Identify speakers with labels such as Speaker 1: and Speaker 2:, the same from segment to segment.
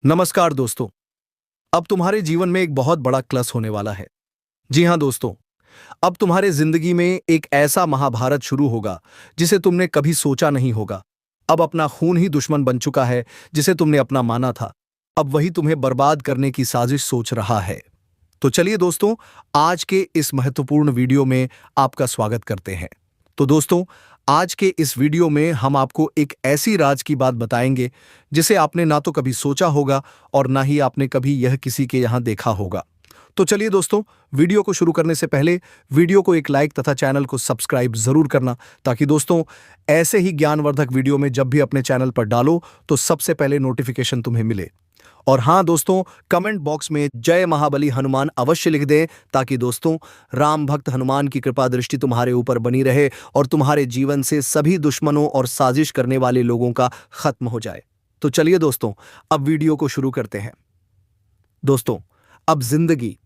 Speaker 1: नमस्कार दोस्तों। अब तुम्हारे जीवन में एक बहुत बड़ा क्लस होने वाला है। जी हां दोस्तों, अब तुम्हारे जिंदगी में एक ऐसा महाभारत शुरू होगा जिसे तुमने कभी सोचा नहीं होगा। अब अपना खून ही दुश्मन बन चुका है जिसे तुमने अपना माना था। अब वही तुम्हें बर्बाद करने की साजिश सोच रहा है। तो चलिए दोस्तों, आज के इस महत्वपूर्ण वीडियो में आपका स्वागत करते हैं। तो दोस्तों, आज के इस वीडियो में हम आपको एक ऐसी राज की बात बताएंगे जिसे आपने ना तो कभी सोचा होगा और ना ही आपने कभी यह किसी के यहां देखा होगा। तो चलिए दोस्तों, वीडियो को शुरू करने से पहले वीडियो को एक लाइक तथा चैनल को सब्सक्राइब जरूर करना, ताकि दोस्तों ऐसे ही ज्ञानवर्धक वीडियो में जब भी अपने चैनल पर डालो तो सबसे पहले नोटिफिकेशन तुम्हें मिले। और हाँ दोस्तों, कमेंट बॉक्स में जय महाबली हनुमान अवश्य लिख दें, ताकि दोस्तों राम भक्त हनुमान की कृपा दृष्टि तुम्हारे ऊपर बनी रहे और तुम्हारे जीवन से सभी दुश्मनों और साजिश करने वाले लोगों का खत्म हो जाए। तो चलिए दोस्तों, अब वीडियो को शुरू करते हैं। दोस्तों, अब जिंदगी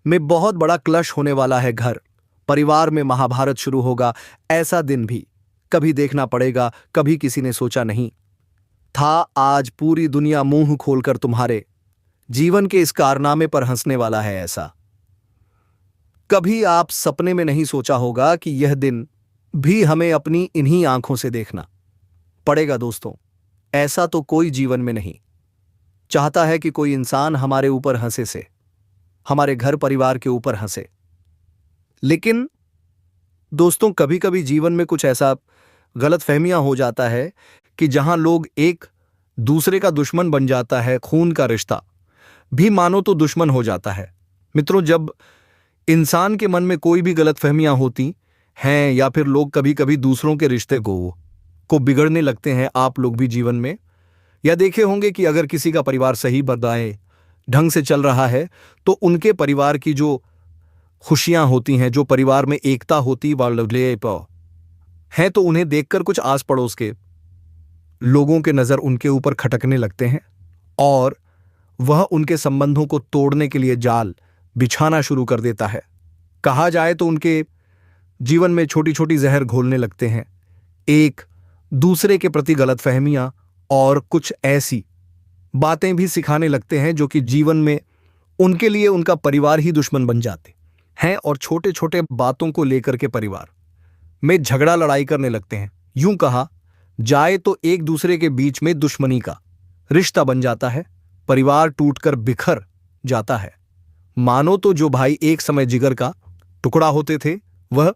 Speaker 1: में बहुत बड़ा क्लश होने वाला है। घर परिवार में महाभारत शुरू होगा। ऐसा दिन भी कभी देखना पड़ेगा, कभी किसी ने सोचा नहीं था। आज पूरी दुनिया मुंह खोलकर तुम्हारे जीवन के इस कारनामे पर हंसने वाला है। ऐसा कभी आप सपने में नहीं सोचा होगा कि यह दिन भी हमें अपनी इन्हीं आंखों से देखना पड़ेगा। दोस्तों, ऐसा तो कोई जीवन में नहीं चाहता है कि कोई इंसान हमारे ऊपर हंसे, से हमारे घर परिवार के ऊपर हंसे। लेकिन दोस्तों, कभी कभी जीवन में कुछ ऐसा गलतफहमियां हो जाता है कि जहां लोग एक दूसरे का दुश्मन बन जाता है। खून का रिश्ता भी मानो तो दुश्मन हो जाता है। मित्रों, जब इंसान के मन में कोई भी गलतफहमियां होती हैं या फिर लोग कभी कभी दूसरों के रिश्ते को बिगड़ने लगते हैं। आप लोग भी जीवन में या देखे होंगे कि अगर किसी का परिवार सही बदाएं ढंग से चल रहा है तो उनके परिवार की जो खुशियां होती हैं, जो परिवार में एकता होती है, तो उन्हें देखकर कुछ आस पड़ोस के लोगों के नजर उनके ऊपर खटकने लगते हैं और वह उनके संबंधों को तोड़ने के लिए जाल बिछाना शुरू कर देता है। कहा जाए तो उनके जीवन में छोटी छोटी जहर घोलने लगते हैं, एक दूसरे के प्रति गलतफहमियां और कुछ ऐसी बातें भी सिखाने लगते हैं जो कि जीवन में उनके लिए उनका परिवार ही दुश्मन बन जाते हैं और छोटे छोटे बातों को लेकर के परिवार में झगड़ा लड़ाई करने लगते हैं। यूं कहा जाए तो एक दूसरे के बीच में दुश्मनी का रिश्ता बन जाता है। परिवार टूटकर बिखर जाता है। मानो तो जो भाई एक समय जिगर का टुकड़ा होते थे वह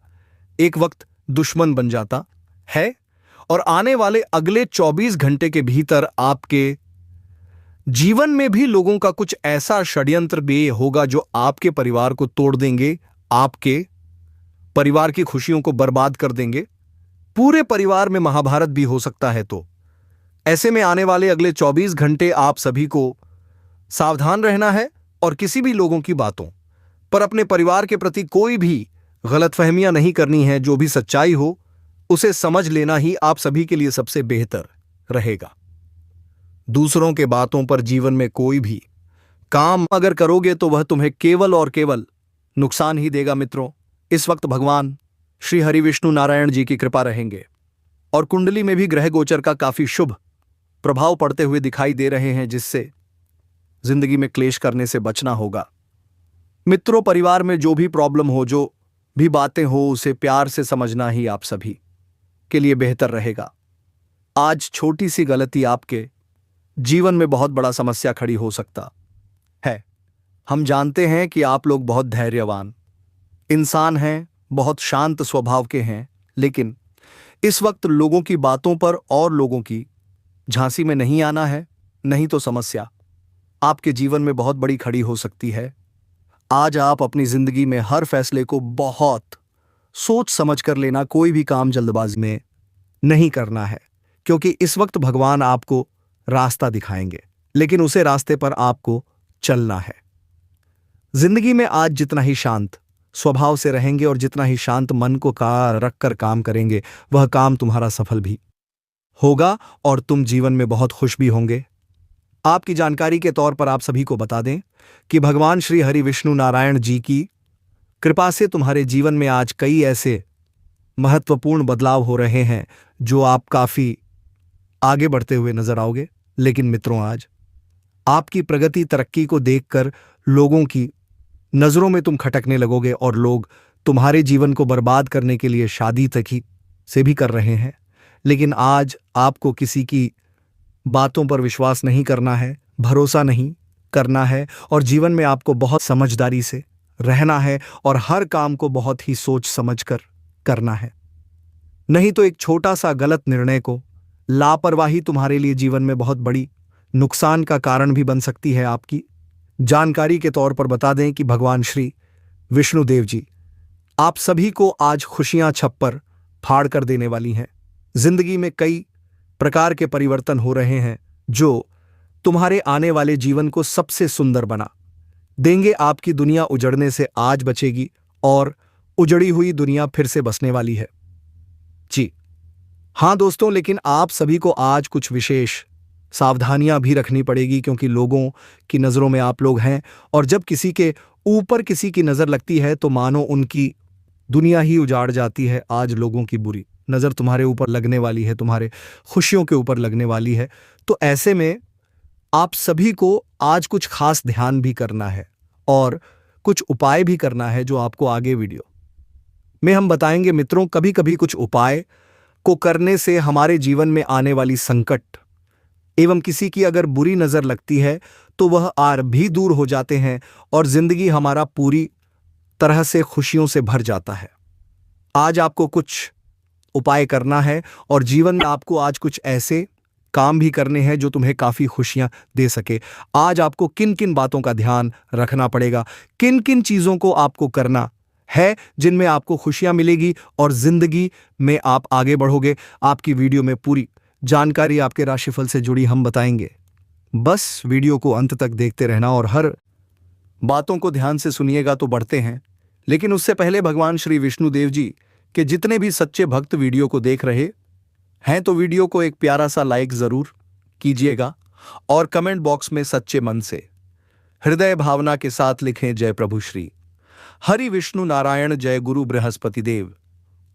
Speaker 1: एक वक्त दुश्मन बन जाता है। और आने वाले अगले 24 घंटे के भीतर आपके जीवन में भी लोगों का कुछ ऐसा षड्यंत्र भी होगा जो आपके परिवार को तोड़ देंगे, आपके परिवार की खुशियों को बर्बाद कर देंगे। पूरे परिवार में महाभारत भी हो सकता है। तो ऐसे में आने वाले अगले 24 घंटे आप सभी को सावधान रहना है और किसी भी लोगों की बातों पर अपने परिवार के प्रति कोई भी गलतफहमियां नहीं करनी है। जो भी सच्चाई हो उसे समझ लेना ही आप सभी के लिए सबसे बेहतर रहेगा। दूसरों के बातों पर जीवन में कोई भी काम अगर करोगे तो वह तुम्हें केवल और केवल नुकसान ही देगा। मित्रों, इस वक्त भगवान श्री हरि विष्णु नारायण जी की कृपा रहेंगे और कुंडली में भी ग्रह गोचर का काफी शुभ प्रभाव पड़ते हुए दिखाई दे रहे हैं, जिससे जिंदगी में क्लेश करने से बचना होगा। मित्रों, परिवार में जो भी प्रॉब्लम हो, जो भी बातें हो, उसे प्यार से समझना ही आप सभी के लिए बेहतर रहेगा। आज छोटी सी गलती आपके जीवन में बहुत बड़ा समस्या खड़ी हो सकता है। हम जानते हैं कि आप लोग बहुत धैर्यवान इंसान हैं, बहुत शांत स्वभाव के हैं, लेकिन इस वक्त लोगों की बातों पर और लोगों की झांसी में नहीं आना है, नहीं तो समस्या आपके जीवन में बहुत बड़ी खड़ी हो सकती है। आज आप अपनी जिंदगी में हर फैसले को बहुत सोच समझ कर लेना। कोई भी काम जल्दबाजी में नहीं करना है, क्योंकि इस वक्त भगवान आपको रास्ता दिखाएंगे, लेकिन उसे रास्ते पर आपको चलना है। जिंदगी में आज जितना ही शांत स्वभाव से रहेंगे और जितना ही शांत मन को रख कर काम करेंगे, वह काम तुम्हारा सफल भी होगा और तुम जीवन में बहुत खुश भी होंगे। आपकी जानकारी के तौर पर आप सभी को बता दें कि भगवान श्री हरि विष्णु नारायण जी की कृपा से तुम्हारे जीवन में आज कई ऐसे महत्वपूर्ण बदलाव हो रहे हैं जो आप काफी आगे बढ़ते हुए नजर आओगे। लेकिन मित्रों, आज आपकी प्रगति तरक्की को देखकर लोगों की नजरों में तुम खटकने लगोगे और लोग तुम्हारे जीवन को बर्बाद करने के लिए शादी तक ही से भी कर रहे हैं। लेकिन आज आपको किसी की बातों पर विश्वास नहीं करना है, भरोसा नहीं करना है और जीवन में आपको बहुत समझदारी से रहना है और हर काम को बहुत ही सोच समझकर करना है। नहीं तो एक छोटा सा गलत निर्णय को लापरवाही तुम्हारे लिए जीवन में बहुत बड़ी नुकसान का कारण भी बन सकती है। आपकी जानकारी के तौर पर बता दें कि भगवान श्री विष्णुदेव जी आप सभी को आज खुशियां छप्पर फाड़ कर देने वाली हैं। जिंदगी में कई प्रकार के परिवर्तन हो रहे हैं जो तुम्हारे आने वाले जीवन को सबसे सुंदर बना देंगे। आपकी दुनिया उजड़ने से आज बचेगी और उजड़ी हुई दुनिया फिर से बसने वाली है। जी हां दोस्तों, लेकिन आप सभी को आज कुछ विशेष सावधानियां भी रखनी पड़ेगी क्योंकि लोगों की नजरों में आप लोग हैं और जब किसी के ऊपर किसी की नजर लगती है तो मानो उनकी दुनिया ही उजाड़ जाती है। आज लोगों की बुरी नजर तुम्हारे ऊपर लगने वाली है, तुम्हारे खुशियों के ऊपर लगने वाली है। तो ऐसे में आप सभी को आज कुछ खास ध्यान भी करना है और कुछ उपाय भी करना है जो आपको आगे वीडियो में हम बताएंगे। मित्रों, कभी कभी कुछ उपाय को करने से हमारे जीवन में आने वाली संकट एवं किसी की अगर बुरी नजर लगती है तो वह आर भी दूर हो जाते हैं और जिंदगी हमारा पूरी तरह से खुशियों से भर जाता है। आज आपको कुछ उपाय करना है और जीवन में आपको आज कुछ ऐसे काम भी करने हैं जो तुम्हें काफी खुशियां दे सके। आज आपको किन किन बातों का ध्यान रखना पड़ेगा, किन किन चीजों को आपको करना है जिनमें आपको खुशियां मिलेगी और जिंदगी में आप आगे बढ़ोगे। आपकी वीडियो में पूरी जानकारी आपके राशिफल से जुड़ी हम बताएंगे। बस वीडियो को अंत तक देखते रहना और हर बातों को ध्यान से सुनिएगा। तो बढ़ते हैं, लेकिन उससे पहले भगवान श्री विष्णुदेव जी के जितने भी सच्चे भक्त वीडियो को देख रहे हैं तो वीडियो को एक प्यारा सा लाइक जरूर कीजिएगा और कमेंट बॉक्स में सच्चे मन से हृदय भावना के साथ लिखें जय प्रभु श्री हरि विष्णु नारायण, जय गुरु बृहस्पति देव।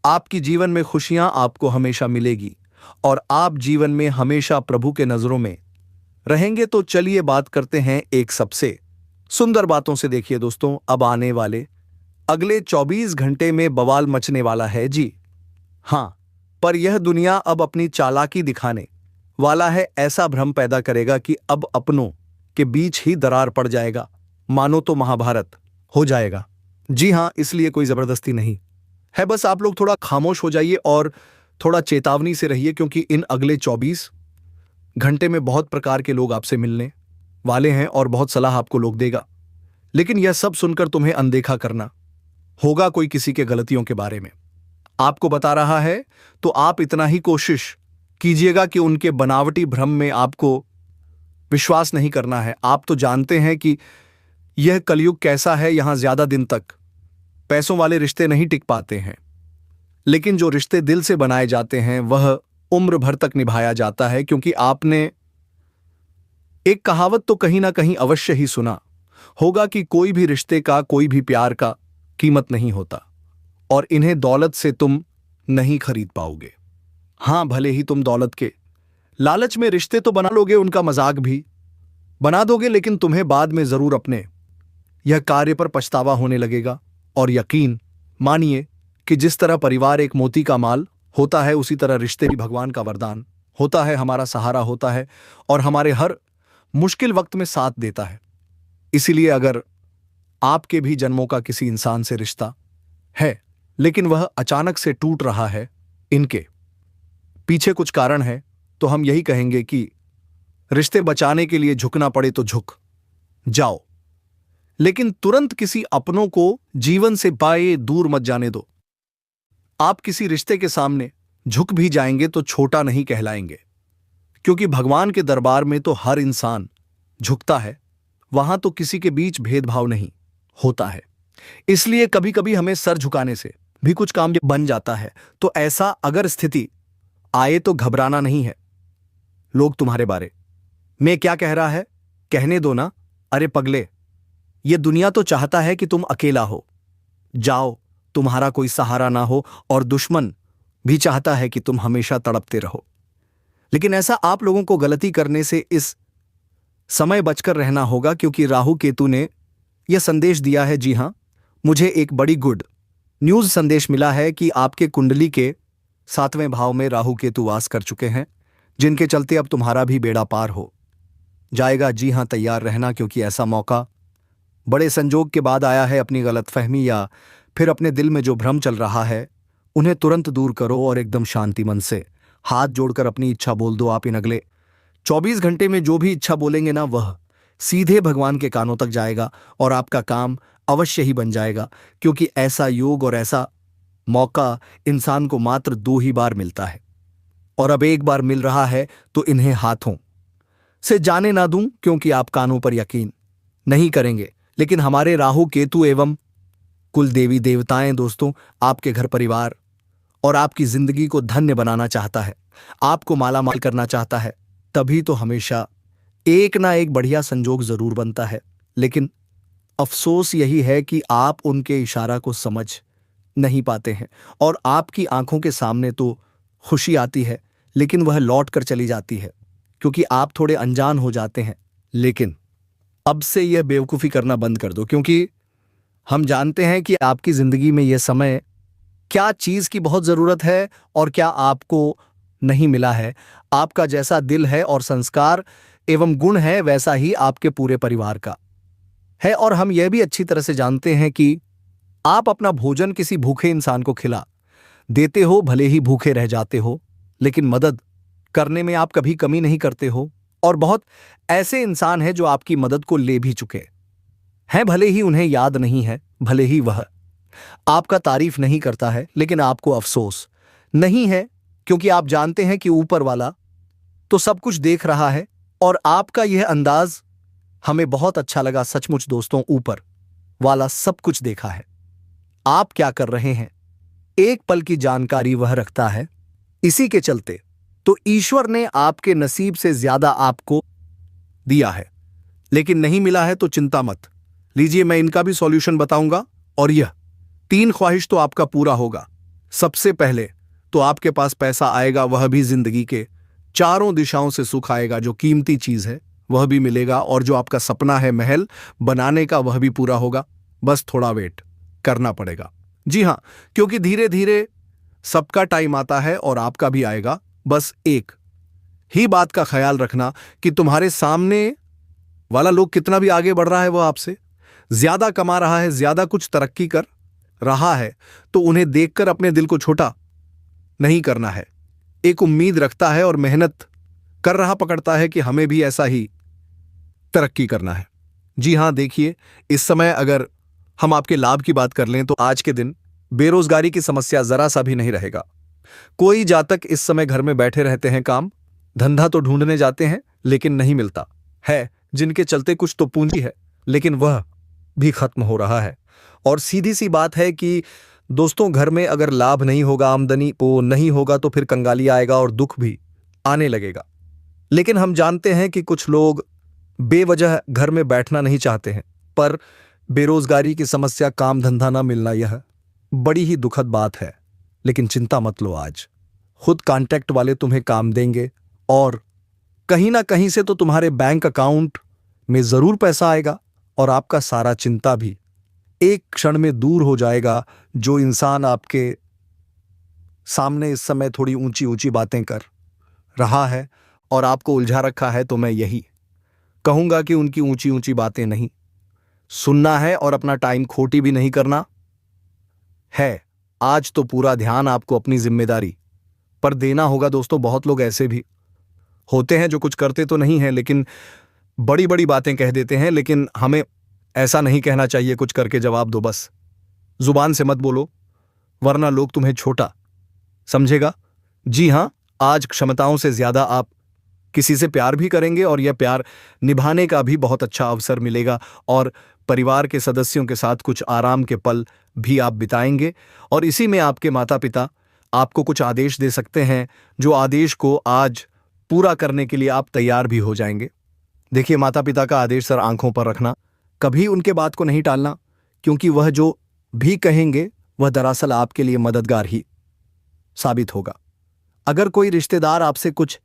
Speaker 1: आपकी जीवन में खुशियां आपको हमेशा मिलेगी और आप जीवन में हमेशा प्रभु के नजरों में रहेंगे। तो चलिए बात करते हैं एक सबसे सुंदर बातों से। देखिए दोस्तों, अब आने वाले अगले 24 घंटे में बवाल मचने वाला है। जी हां, पर यह दुनिया अब अपनी चालाकी दिखाने वाला है। ऐसा भ्रम पैदा करेगा कि अब अपनों के बीच ही दरार पड़ जाएगा, मानो तो महाभारत हो जाएगा। जी हां, इसलिए कोई जबरदस्ती नहीं है, बस आप लोग थोड़ा खामोश हो जाइए और थोड़ा चेतावनी से रहिए क्योंकि इन अगले 24 घंटे में बहुत प्रकार के लोग आपसे मिलने वाले हैं और बहुत सलाह आपको लोग देगा। लेकिन यह सब सुनकर तुम्हें अनदेखा करना होगा कोई किसी के गलतियों के बारे में आपको बता रहा है तो आप इतना ही कोशिश कीजिएगा कि उनके बनावटी भ्रम में आपको विश्वास नहीं करना है। आप तो जानते हैं कि यह कलयुग कैसा है, यहां ज्यादा दिन तक पैसों वाले रिश्ते नहीं टिक पाते हैं, लेकिन जो रिश्ते दिल से बनाए जाते हैं वह उम्र भर तक निभाया जाता है। क्योंकि आपने एक कहावत तो कहीं ना कहीं अवश्य ही सुना होगा कि कोई भी रिश्ते का, कोई भी प्यार का कीमत नहीं होता और इन्हें दौलत से तुम नहीं खरीद पाओगे। हां, भले ही तुम दौलत के लालच में रिश्ते तो बना लोगे, उनका मजाक भी बना दोगे, लेकिन तुम्हें बाद में जरूर अपने यह कार्य पर पछतावा होने लगेगा। और यकीन मानिए कि जिस तरह परिवार एक मोती का माल होता है उसी तरह रिश्ते भी भगवान का वरदान होता है, हमारा सहारा होता है और हमारे हर मुश्किल वक्त में साथ देता है। इसीलिए अगर आपके भी जन्मों का किसी इंसान से रिश्ता है लेकिन वह अचानक से टूट रहा है, इनके पीछे कुछ कारण है, तो हम यही कहेंगे कि रिश्ते बचाने के लिए झुकना पड़े तो झुक जाओ, लेकिन तुरंत किसी अपनों को जीवन से बाए दूर मत जाने दो। आप किसी रिश्ते के सामने झुक भी जाएंगे तो छोटा नहीं कहलाएंगे, क्योंकि भगवान के दरबार में तो हर इंसान झुकता है, वहां तो किसी के बीच भेदभाव नहीं होता है। इसलिए कभी कभी हमें सर झुकाने से भी कुछ काम बन जाता है। तो ऐसा अगर स्थिति आए तो घबराना नहीं है। लोग तुम्हारे बारे में क्या कह रहा है कहने दो ना। अरे पगले, ये दुनिया तो चाहता है कि तुम अकेला हो जाओ, तुम्हारा कोई सहारा ना हो, और दुश्मन भी चाहता है कि तुम हमेशा तड़पते रहो। लेकिन ऐसा आप लोगों को गलती करने से इस समय बचकर रहना होगा क्योंकि राहु केतु ने यह संदेश दिया है। जी हाँ, मुझे एक बड़ी गुड न्यूज़ संदेश मिला है कि आपके कुंडली के 7वें भाव में राहु केतु वास कर चुके हैं, जिनके चलते अब तुम्हारा भी बेड़ा पार हो जाएगा। जी हाँ, तैयार रहना क्योंकि ऐसा मौका बड़े संजोग के बाद आया है। अपनी गलतफहमी या फिर अपने दिल में जो भ्रम चल रहा है उन्हें तुरंत दूर करो और एकदम शांति मन से हाथ जोड़कर अपनी इच्छा बोल दो। आप इन अगले 24 घंटे में जो भी इच्छा बोलेंगे ना, वह सीधे भगवान के कानों तक जाएगा और आपका काम अवश्य ही बन जाएगा, क्योंकि ऐसा योग और ऐसा मौका इंसान को मात्र 2 ही बार मिलता है और अब एक बार मिल रहा है तो इन्हें हाथों से जाने ना दूं, क्योंकि आप कानों पर यकीन नहीं करेंगे, लेकिन हमारे राहु केतु एवं कुल देवी देवताएं दोस्तों आपके घर परिवार और आपकी जिंदगी को धन्य बनाना चाहता है, आपको मालामाल करना चाहता है। तभी तो हमेशा एक ना एक बढ़िया संजोग जरूर बनता है, लेकिन अफसोस यही है कि आप उनके इशारा को समझ नहीं पाते हैं और आपकी आंखों के सामने तो खुशी आती है, लेकिन वह लौट कर चली जाती है क्योंकि आप थोड़े अनजान हो जाते हैं। लेकिन अब से यह बेवकूफ़ी करना बंद कर दो, क्योंकि हम जानते हैं कि आपकी जिंदगी में यह समय क्या चीज़ की बहुत ज़रूरत है और क्या आपको नहीं मिला है। आपका जैसा दिल है और संस्कार एवं गुण है, वैसा ही आपके पूरे परिवार का है। और हम यह भी अच्छी तरह से जानते हैं कि आप अपना भोजन किसी भूखे इंसान को खिला देते हो, भले ही भूखे रह जाते हो, लेकिन मदद करने में आप कभी कमी नहीं करते हो। और बहुत ऐसे इंसान हैं जो आपकी मदद को ले भी चुके हैं, भले ही उन्हें याद नहीं है, भले ही वह आपका तारीफ नहीं करता है, लेकिन आपको अफसोस नहीं है, क्योंकि आप जानते हैं कि ऊपर वाला तो सब कुछ देख रहा है। और आपका यह अंदाज हमें बहुत अच्छा लगा सचमुच दोस्तों, ऊपर वाला सब कुछ देखा है। आप क्या कर रहे हैं एक पल की जानकारी वह रखता है। इसी के चलते तो ईश्वर ने आपके नसीब से ज्यादा आपको दिया है, लेकिन नहीं मिला है तो चिंता मत लीजिए, मैं इनका भी सॉल्यूशन बताऊंगा और यह 3 ख्वाहिश तो आपका पूरा होगा। सबसे पहले तो आपके पास पैसा आएगा, वह भी जिंदगी के चारों दिशाओं से सुख आएगा। जो कीमती चीज है वह भी मिलेगा और जो आपका सपना है महल बनाने का वह भी पूरा होगा। बस थोड़ा वेट करना पड़ेगा। जी हाँ, क्योंकि धीरे धीरे सबका टाइम आता है और आपका भी आएगा। बस एक ही बात का ख्याल रखना कि तुम्हारे सामने वाला लोग कितना भी आगे बढ़ रहा है, वह आपसे ज्यादा कमा रहा है, ज्यादा कुछ तरक्की कर रहा है, तो उन्हें देखकर अपने दिल को छोटा नहीं करना है। एक उम्मीद रखता है और मेहनत कर रहा पकड़ता है कि हमें भी ऐसा ही तरक्की करना है। जी हां, देखिए, इस समय अगर हम आपके लाभ की बात कर लें तो आज के दिन बेरोजगारी की समस्या जरा सा भी नहीं रहेगा। कोई जातक इस समय घर में बैठे रहते हैं, काम धंधा तो ढूंढने जाते हैं लेकिन नहीं मिलता है, जिनके चलते कुछ तो पूंजी है लेकिन वह भी खत्म हो रहा है। और सीधी सी बात है कि दोस्तों, घर में अगर लाभ नहीं होगा, आमदनी वो नहीं होगा, तो फिर कंगाली आएगा और दुख भी आने लगेगा। लेकिन हम जानते हैं कि कुछ लोग बेवजह घर में बैठना नहीं चाहते हैं, पर बेरोजगारी की समस्या, काम धंधा ना मिलना, यह बड़ी ही दुखद बात है। लेकिन चिंता मत लो, आज खुद कांटेक्ट वाले तुम्हें काम देंगे और कहीं ना कहीं से तो तुम्हारे बैंक अकाउंट में जरूर पैसा आएगा और आपका सारा चिंता भी एक क्षण में दूर हो जाएगा। जो इंसान आपके सामने इस समय थोड़ी ऊंची ऊंची बातें कर रहा है और आपको उलझा रखा है, तो मैं यही कहूंगा कि उनकी ऊंची ऊंची बातें नहीं सुनना है और अपना टाइम खोटी भी नहीं करना है। आज तो पूरा ध्यान आपको अपनी जिम्मेदारी पर देना होगा दोस्तों। बहुत लोग ऐसे भी होते हैं जो कुछ करते तो नहीं हैं लेकिन बड़ी बड़ी बातें कह देते हैं, लेकिन हमें ऐसा नहीं कहना चाहिए। कुछ करके जवाब दो, बस जुबान से मत बोलो, वरना लोग तुम्हें छोटा समझेगा। जी हां, आज क्षमताओं से ज्यादा आप किसी से प्यार भी करेंगे और यह प्यार निभाने का भी बहुत अच्छा अवसर मिलेगा और परिवार के सदस्यों के साथ कुछ आराम के पल भी आप बिताएंगे। और इसी में आपके माता पिता आपको कुछ आदेश दे सकते हैं, जो आदेश को आज पूरा करने के लिए आप तैयार भी हो जाएंगे। देखिए, माता पिता का आदेश सर आंखों पर रखना, कभी उनके बात को नहीं टालना, क्योंकि वह जो भी कहेंगे वह दरअसल आपके लिए मददगार ही साबित होगा। अगर कोई रिश्तेदार आपसे कुछ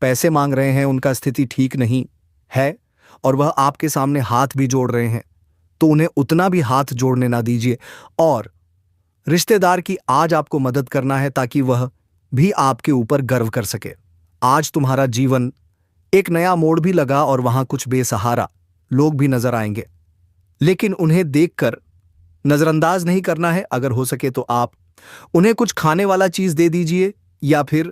Speaker 1: पैसे मांग रहे हैं, उनका स्थिति ठीक नहीं है और वह आपके सामने हाथ भी जोड़ रहे हैं तो उन्हें उतना भी हाथ जोड़ने ना दीजिए। और रिश्तेदार की आज आपको मदद करना है ताकि वह भी आपके ऊपर गर्व कर सके। आज तुम्हारा जीवन एक नया मोड़ भी लगा और वहां कुछ बेसहारा लोग भी नजर आएंगे, लेकिन उन्हें देखकर नजरअंदाज नहीं करना है। अगर हो सके तो आप उन्हें कुछ खाने वाला चीज दे दीजिए या फिर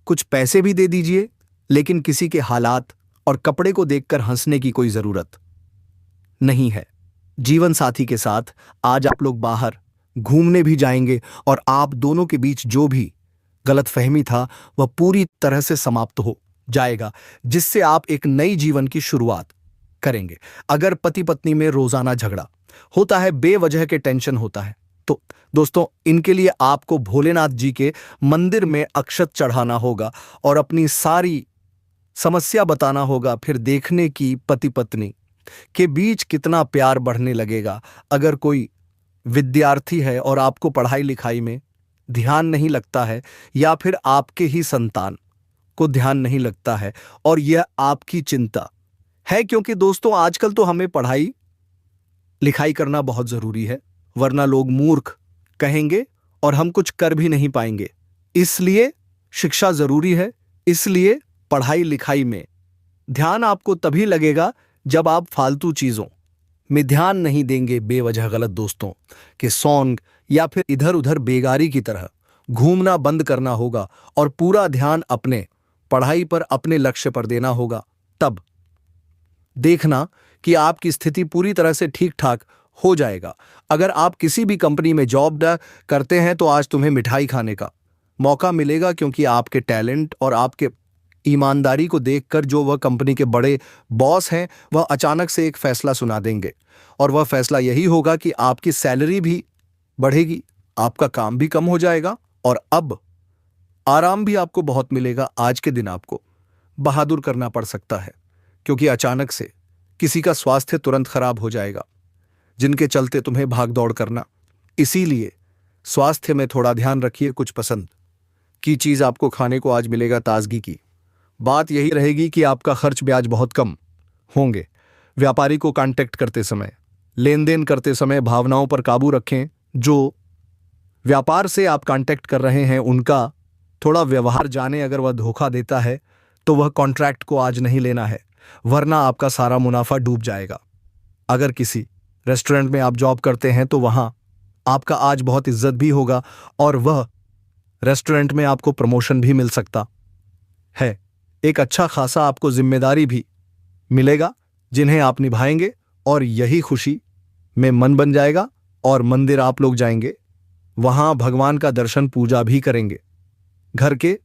Speaker 1: कुछ पैसे भी दे दीजिए, लेकिन किसी के हालात और कपड़े को देखकर हंसने की कोई जरूरत नहीं है। जीवन साथी के साथ आज आप लोग बाहर घूमने भी जाएंगे और आप दोनों के बीच जो भी गलतफहमी था वह पूरी तरह से समाप्त हो जाएगा, जिससे आप एक नई जीवन की शुरुआत करेंगे। अगर पति पत्नी में रोजाना झगड़ा होता है, बेवजह के टेंशन होता है, तो दोस्तों इनके लिए आपको भोलेनाथ जी के मंदिर में अक्षत चढ़ाना होगा और अपनी सारी समस्या बताना होगा। फिर देखने की पति पत्नी के बीच कितना प्यार बढ़ने लगेगा। अगर कोई विद्यार्थी है और आपको पढ़ाई लिखाई में ध्यान नहीं लगता है या फिर आपके ही संतान को ध्यान नहीं लगता है और यह आपकी चिंता है, क्योंकि दोस्तों आजकल तो हमें पढ़ाई लिखाई करना बहुत जरूरी है, वरना लोग मूर्ख कहेंगे और हम कुछ कर भी नहीं पाएंगे। इसलिए शिक्षा जरूरी है। इसलिए पढ़ाई लिखाई में ध्यान आपको तभी लगेगा जब आप फालतू चीजों में ध्यान नहीं देंगे। बेवजह गलत दोस्तों के सॉन्ग या फिर इधर उधर बेगारी की तरह घूमना बंद करना होगा और पूरा ध्यान अपने पढ़ाई पर, अपने लक्ष्य पर देना होगा। तब देखना कि आपकी स्थिति पूरी तरह से ठीक ठाक हो जाएगा। अगर आप किसी भी कंपनी में जॉब करते हैं तो आज तुम्हें मिठाई खाने का मौका मिलेगा, क्योंकि आपके टैलेंट और आपके ईमानदारी को देखकर जो वह कंपनी के बड़े बॉस हैं वह अचानक से एक फैसला सुना देंगे और वह फैसला यही होगा कि आपकी सैलरी भी बढ़ेगी, आपका काम भी कम हो जाएगा और अब आराम भी आपको बहुत मिलेगा। आज के दिन आपको बहादुर करना पड़ सकता है, क्योंकि अचानक से किसी का स्वास्थ्य तुरंत खराब हो जाएगा, जिनके चलते तुम्हें भाग दौड़ करना। इसीलिए स्वास्थ्य में थोड़ा ध्यान रखिए। कुछ पसंद की चीज आपको खाने को आज मिलेगा, ताजगी की बात यही रहेगी कि आपका खर्च ब्याज बहुत कम होंगे। व्यापारी को कांटेक्ट करते समय, लेन देन करते समय भावनाओं पर काबू रखें। जो व्यापार से आप कांटेक्ट कर रहे हैं उनका थोड़ा व्यवहार जाने। अगर वह धोखा देता है तो वह कॉन्ट्रैक्ट को आज नहीं लेना है, वरना आपका सारा मुनाफा डूब जाएगा। अगर किसी रेस्टोरेंट में आप जॉब करते हैं तो वहां आपका आज बहुत इज्जत भी होगा और वह रेस्टोरेंट में आपको प्रमोशन भी मिल सकता है। एक अच्छा खासा आपको जिम्मेदारी भी मिलेगा जिन्हें आप निभाएंगे और यही खुशी में मन बन जाएगा और मंदिर आप लोग जाएंगे, वहां भगवान का दर्शन पूजा भी करेंगे। घर के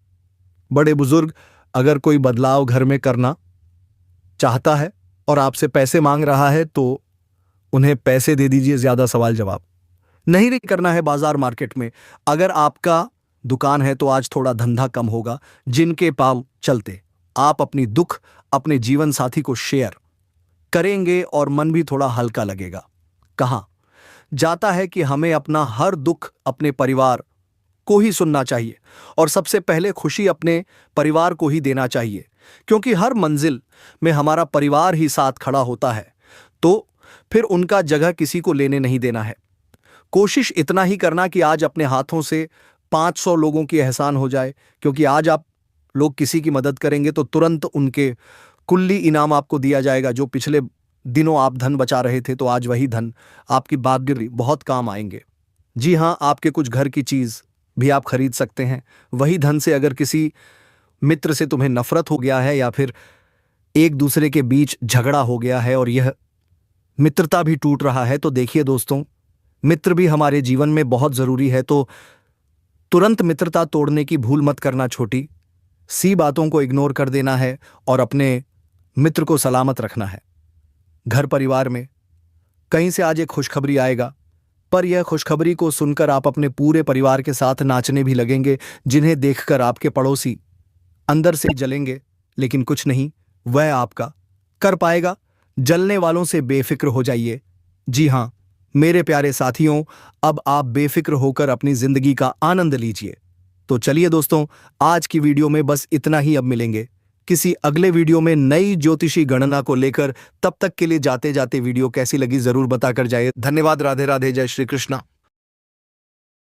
Speaker 1: बड़े बुजुर्ग अगर कोई बदलाव घर में करना चाहता है और आपसे पैसे मांग रहा है तो उन्हें पैसे दे दीजिए, ज्यादा सवाल जवाब नहीं करना है। बाजार मार्केट में अगर आपका दुकान है तो आज थोड़ा धंधा कम होगा, जिनके पाव चलते आप अपनी दुख अपने जीवन साथी को शेयर करेंगे और मन भी थोड़ा हल्का लगेगा। कहा जाता है कि हमें अपना हर दुख अपने परिवार को ही सुनना चाहिए और सबसे पहले खुशी अपने परिवार को ही देना चाहिए, क्योंकि हर मंजिल में हमारा परिवार ही साथ खड़ा होता है, तो फिर उनका जगह किसी को लेने नहीं देना है। कोशिश इतना ही करना कि आज अपने हाथों से 500 लोगों की एहसान हो जाए, क्योंकि आज आप लोग किसी की मदद करेंगे तो तुरंत उनके कुल्ली इनाम आपको दिया जाएगा। जो पिछले दिनों आप धन बचा रहे थे तो आज वही धन आपकी बादगिरी बहुत काम आएंगे। जी हां, आपके कुछ घर की चीज भी आप खरीद सकते हैं वही धन से। अगर किसी मित्र से तुम्हें नफरत हो गया है या फिर एक दूसरे के बीच झगड़ा हो गया है और यह मित्रता भी टूट रहा है, तो देखिए दोस्तों, मित्र भी हमारे जीवन में बहुत जरूरी है, तो तुरंत मित्रता तोड़ने की भूल मत करना। छोटी सी बातों को इग्नोर कर देना है और अपने मित्र को सलामत रखना है। घर परिवार में कहीं से आज एक खुशखबरी आएगा, पर यह खुशखबरी को सुनकर आप अपने पूरे परिवार के साथ नाचने भी लगेंगे, जिन्हें देखकर आपके पड़ोसी अंदर से जलेंगे, लेकिन कुछ नहीं वह आपका कर पाएगा। जलने वालों से बेफिक्र हो जाइए। जी हां मेरे प्यारे साथियों, अब आप बेफिक्र होकर अपनी जिंदगी का आनंद लीजिए। तो चलिए दोस्तों, आज की वीडियो में बस इतना ही। अब मिलेंगे किसी अगले वीडियो में नई ज्योतिषी गणना को लेकर। तब तक के लिए जाते जाते वीडियो कैसी लगी जरूर बताकर जाइए। धन्यवाद। राधे राधे। जय श्री कृष्णा।